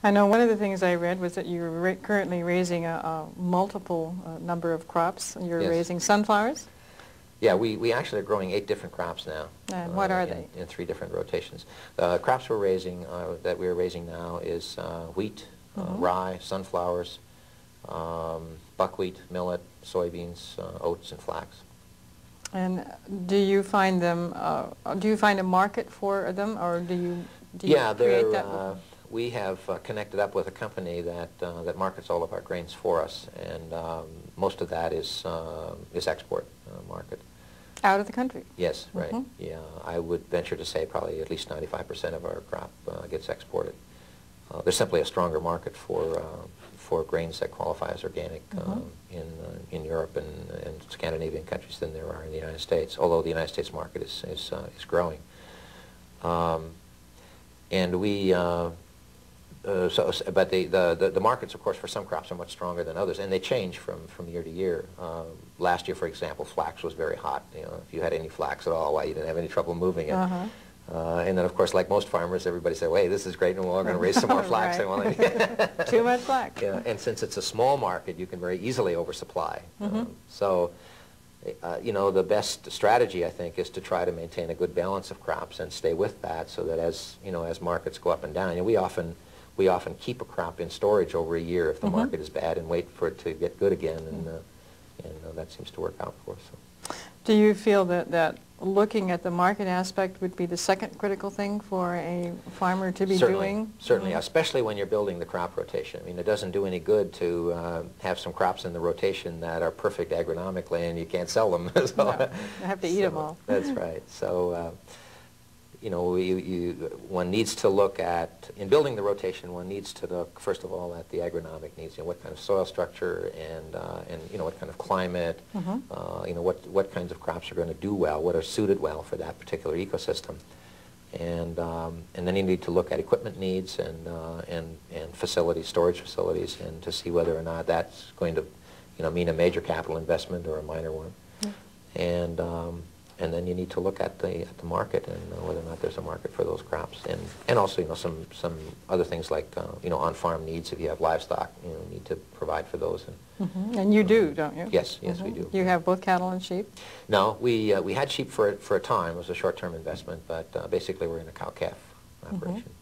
I know one of the things I read was that you're currently raising a multiple number of crops. You're Yes. raising sunflowers? Yeah, we actually are growing 8 different crops now. And what are they? In 3 different rotations. The crops we're raising, that we're raising now is wheat, rye, sunflowers, buckwheat, millet, soybeans, oats, and flax. And do you find them, do you find a market for them, or do you create that? We have connected up with a company that markets all of our grains for us, and most of that is export market. Out of the country? Yes, right. Yeah, I would venture to say probably at least 95% of our crop gets exported. There's simply a stronger market for grains that qualify as organic in Europe and Scandinavian countries than there are in the United States, although the United States market is growing. And we, but the markets, of course, for some crops are much stronger than others, and they change from year to year. Last year, for example, flax was very hot. You know, if you had any flax at all, why you didn't have any trouble moving it. And then, of course, like most farmers, everybody said, "Hey, this is great, and we're all going to raise some more flax." Right. Too much flax. Yeah, and since it's a small market, you can very easily oversupply. You know, the best strategy, I think, is to try to maintain a good balance of crops and stay with that, so that as you know, as markets go up and down, and we often keep a crop in storage over a year if the market is bad, and wait for it to get good again, and that seems to work out for us. So. Do you feel that looking at the market aspect would be the second critical thing for a farmer to be doing? Certainly, especially when you're building the crop rotation. I mean, it doesn't do any good to have some crops in the rotation that are perfect agronomically and you can't sell them. So, no, you have to eat them all. That's right. So, you know, one needs to look at, in building the rotation, one needs to look, first of all, at the agronomic needs, you know, what kind of soil structure and you know, what kind of climate, you know, what kinds of crops are going to do well, what are suited well for that particular ecosystem. And then you need to look at equipment needs and facilities, storage facilities, and to see whether or not that's going to, you know, mean a major capital investment or a minor one. And then you need to look at the market and whether or not there's a market for those crops, and also, you know, some other things like you know, on-farm needs. If you have livestock, you know, need to provide for those. And you do, don't you? Yes, yes, we do. You have both cattle and sheep? No, we had sheep for a time. It was a short-term investment, but basically we're in a cow-calf operation.